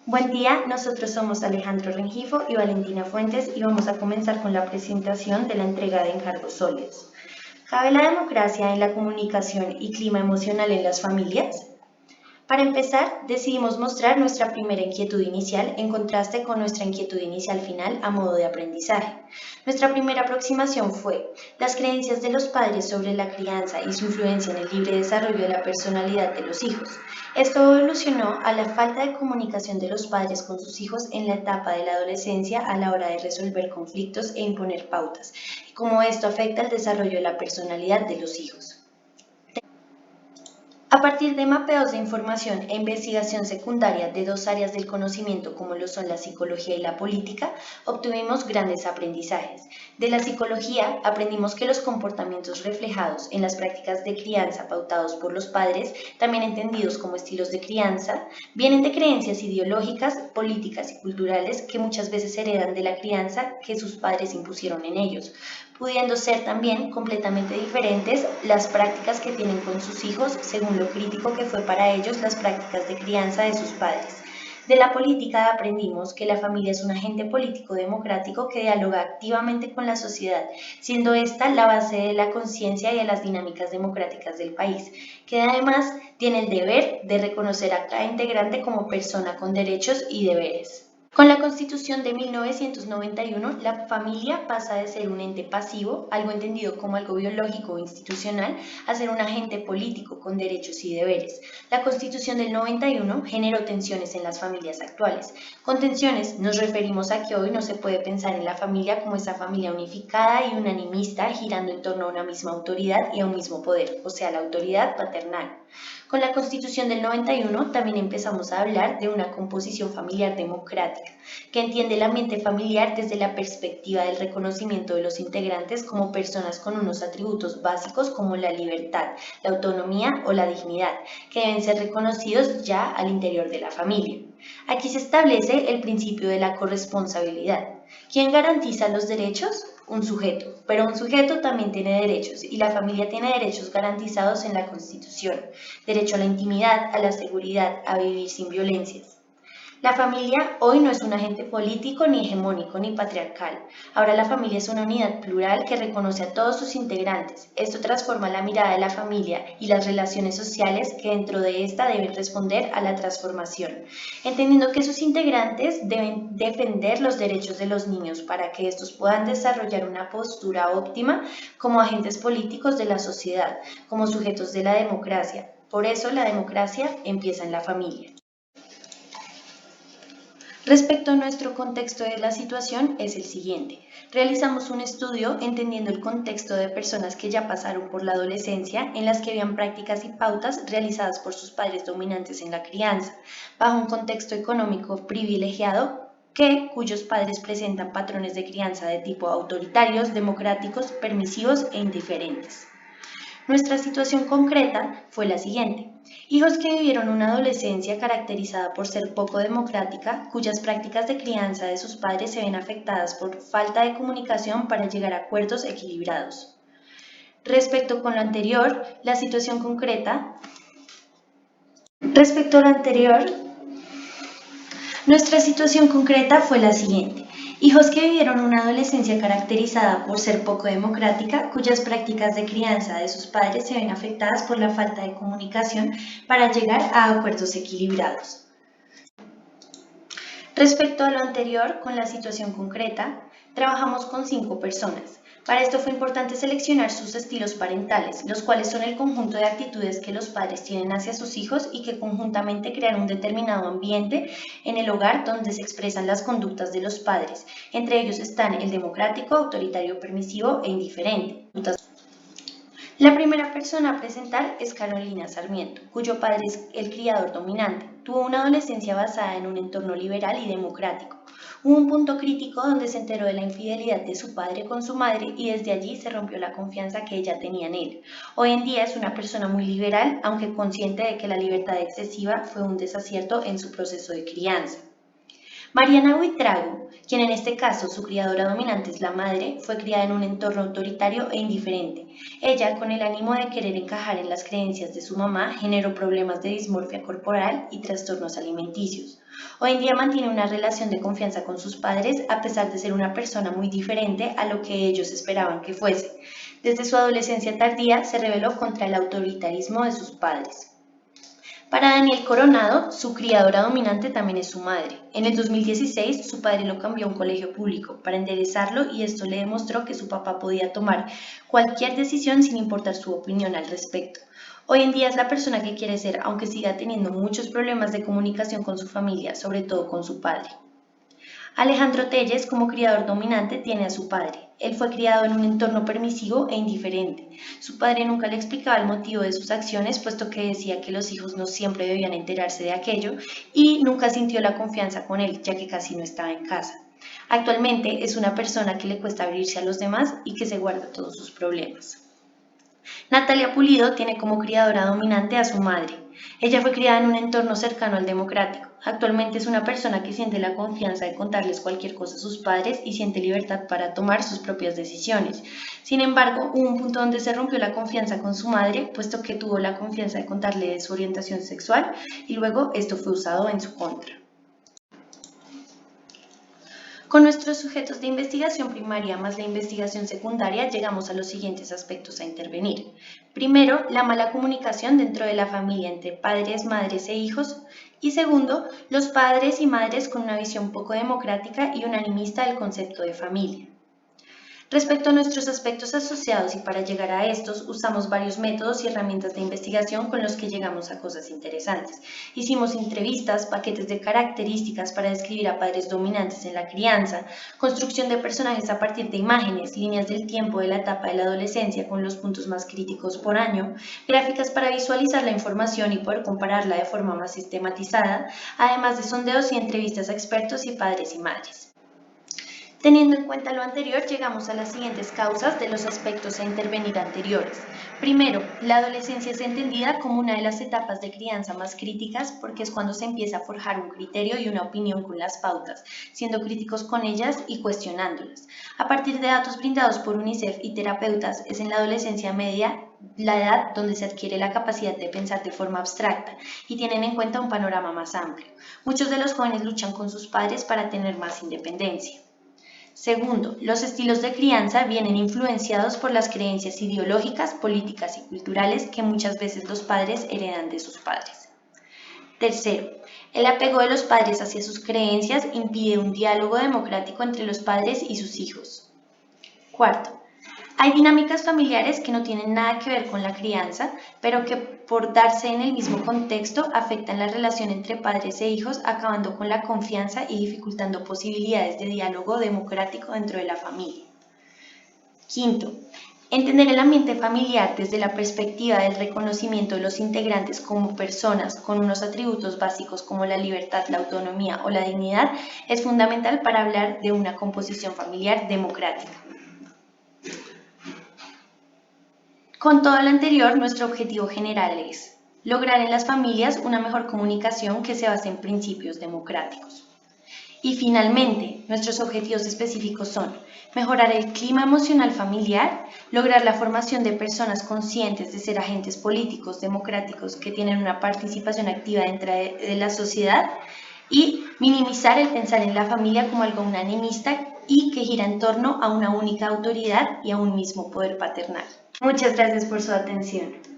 Buen día, nosotros somos Alejandro Rengifo y Valentina Fuentes y vamos a comenzar con la presentación de la entrega de encargos sólidos. ¿Cabe la democracia en la comunicación y clima emocional en las familias? Para empezar, decidimos mostrar nuestra primera inquietud inicial en contraste con nuestra inquietud inicial final a modo de aprendizaje. Nuestra primera aproximación fue las creencias de los padres sobre la crianza y su influencia en el libre desarrollo de la personalidad de los hijos. Esto evolucionó a la falta de comunicación de los padres con sus hijos en la etapa de la adolescencia a la hora de resolver conflictos e imponer pautas, y cómo esto afecta el desarrollo de la personalidad de los hijos. A partir de mapeos de información e investigación secundaria de dos áreas del conocimiento como lo son la psicología y la política, obtuvimos grandes aprendizajes. De la psicología aprendimos que los comportamientos reflejados en las prácticas de crianza pautados por los padres, también entendidos como estilos de crianza, vienen de creencias ideológicas, políticas y culturales que muchas veces heredan de la crianza que sus padres impusieron en ellos, pudiendo ser también completamente diferentes las prácticas que tienen con sus hijos según lo crítico que fue para ellos las prácticas de crianza de sus padres. De la política aprendimos que la familia es un agente político democrático que dialoga activamente con la sociedad, siendo esta la base de la conciencia y de las dinámicas democráticas del país, que además tiene el deber de reconocer a cada integrante como persona con derechos y deberes. Con la Constitución de 1991, la familia pasa de ser un ente pasivo, algo entendido como algo biológico o institucional, a ser un agente político con derechos y deberes. La Constitución del 91 generó tensiones en las familias actuales. Con tensiones nos referimos a que hoy no se puede pensar en la familia como esa familia unificada y unanimista girando en torno a una misma autoridad y a un mismo poder, o sea, la autoridad paternal. Con la Constitución del 91 también empezamos a hablar de una composición familiar democrática, que entiende el ambiente familiar desde la perspectiva del reconocimiento de los integrantes como personas con unos atributos básicos como la libertad, la autonomía o la dignidad, que deben ser reconocidos ya al interior de la familia. Aquí se establece el principio de la corresponsabilidad. ¿Quién garantiza los derechos? Un sujeto, pero un sujeto también tiene derechos y la familia tiene derechos garantizados en la Constitución, derecho a la intimidad, a la seguridad, a vivir sin violencias. La familia hoy no es un agente político, ni hegemónico, ni patriarcal. Ahora la familia es una unidad plural que reconoce a todos sus integrantes. Esto transforma la mirada de la familia y las relaciones sociales que dentro de esta deben responder a la transformación, entendiendo que sus integrantes deben defender los derechos de los niños para que estos puedan desarrollar una postura óptima como agentes políticos de la sociedad, como sujetos de la democracia. Por eso la democracia empieza en la familia. Respecto a nuestro contexto de la situación es el siguiente. Realizamos un estudio entendiendo el contexto de personas que ya pasaron por la adolescencia en las que habían prácticas y pautas realizadas por sus padres dominantes en la crianza, bajo un contexto económico privilegiado cuyos padres presentan patrones de crianza de tipo autoritarios, democráticos, permisivos e indiferentes. Nuestra situación concreta fue la siguiente. Hijos que vivieron una adolescencia caracterizada por ser poco democrática, cuyas prácticas de crianza de sus padres se ven afectadas por falta de comunicación para llegar a acuerdos equilibrados. Respecto con lo anterior, la situación concreta. Respecto a lo anterior, nuestra situación concreta fue la siguiente. Hijos que vivieron una adolescencia caracterizada por ser poco democrática, cuyas prácticas de crianza de sus padres se ven afectadas por la falta de comunicación para llegar a acuerdos equilibrados. Respecto a lo anterior, con la situación concreta, trabajamos con 5 personas. Para esto fue importante seleccionar sus estilos parentales, los cuales son el conjunto de actitudes que los padres tienen hacia sus hijos y que conjuntamente crean un determinado ambiente en el hogar donde se expresan las conductas de los padres. Entre ellos están el democrático, autoritario, permisivo e indiferente. La primera persona a presentar es Carolina Sarmiento, cuyo padre es el criador dominante. Tuvo una adolescencia basada en un entorno liberal y democrático. Hubo un punto crítico donde se enteró de la infidelidad de su padre con su madre y desde allí se rompió la confianza que ella tenía en él. Hoy en día es una persona muy liberal, aunque consciente de que la libertad excesiva fue un desacierto en su proceso de crianza. Mariana Buitrago, quien en este caso su criadora dominante es la madre, fue criada en un entorno autoritario e indiferente. Ella, con el ánimo de querer encajar en las creencias de su mamá, generó problemas de dismorfia corporal y trastornos alimenticios. Hoy en día mantiene una relación de confianza con sus padres a pesar de ser una persona muy diferente a lo que ellos esperaban que fuese. Desde su adolescencia tardía se rebeló contra el autoritarismo de sus padres. Para Daniel Coronado, su criadora dominante también es su madre. En el 2016, su padre lo cambió a un colegio público para enderezarlo y esto le demostró que su papá podía tomar cualquier decisión sin importar su opinión al respecto. Hoy en día es la persona que quiere ser, aunque siga teniendo muchos problemas de comunicación con su familia, sobre todo con su padre. Alejandro Telles, como criador dominante, tiene a su padre. Él fue criado en un entorno permisivo e indiferente. Su padre nunca le explicaba el motivo de sus acciones, puesto que decía que los hijos no siempre debían enterarse de aquello, y nunca sintió la confianza con él, ya que casi no estaba en casa. Actualmente es una persona que le cuesta abrirse a los demás y que se guarda todos sus problemas. Natalia Pulido tiene como criadora dominante a su madre. Ella fue criada en un entorno cercano al democrático. Actualmente es una persona que siente la confianza de contarles cualquier cosa a sus padres y siente libertad para tomar sus propias decisiones. Sin embargo, hubo un punto donde se rompió la confianza con su madre, puesto que tuvo la confianza de contarle de su orientación sexual y luego esto fue usado en su contra. Con nuestros sujetos de investigación primaria más la investigación secundaria llegamos a los siguientes aspectos a intervenir. Primero, la mala comunicación dentro de la familia entre padres, madres e hijos. Y segundo, los padres y madres con una visión poco democrática y unanimista del concepto de familia. Respecto a nuestros aspectos asociados y para llegar a estos, usamos varios métodos y herramientas de investigación con los que llegamos a cosas interesantes. Hicimos entrevistas, paquetes de características para describir a padres dominantes en la crianza, construcción de personajes a partir de imágenes, líneas del tiempo de la etapa de la adolescencia con los puntos más críticos por año, gráficas para visualizar la información y poder compararla de forma más sistematizada, además de sondeos y entrevistas a expertos y padres y madres. Teniendo en cuenta lo anterior, llegamos a las siguientes causas de los aspectos a intervenir anteriores. Primero, la adolescencia es entendida como una de las etapas de crianza más críticas porque es cuando se empieza a forjar un criterio y una opinión con las pautas, siendo críticos con ellas y cuestionándolas. A partir de datos brindados por UNICEF y terapeutas, es en la adolescencia media la edad donde se adquiere la capacidad de pensar de forma abstracta y tienen en cuenta un panorama más amplio. Muchos de los jóvenes luchan con sus padres para tener más independencia. Segundo, los estilos de crianza vienen influenciados por las creencias ideológicas, políticas y culturales que muchas veces los padres heredan de sus padres. Tercero, el apego de los padres hacia sus creencias impide un diálogo democrático entre los padres y sus hijos. Cuarto, hay dinámicas familiares que no tienen nada que ver con la crianza, pero que por darse en el mismo contexto afectan la relación entre padres e hijos, acabando con la confianza y dificultando posibilidades de diálogo democrático dentro de la familia. Quinto, entender el ambiente familiar desde la perspectiva del reconocimiento de los integrantes como personas con unos atributos básicos como la libertad, la autonomía o la dignidad es fundamental para hablar de una composición familiar democrática. Con todo lo anterior, nuestro objetivo general es lograr en las familias una mejor comunicación que se base en principios democráticos. Y finalmente, nuestros objetivos específicos son mejorar el clima emocional familiar, lograr la formación de personas conscientes de ser agentes políticos democráticos que tienen una participación activa dentro de la sociedad y minimizar el pensar en la familia como algo unanimista y que gira en torno a una única autoridad y a un mismo poder paternal. Muchas gracias por su atención.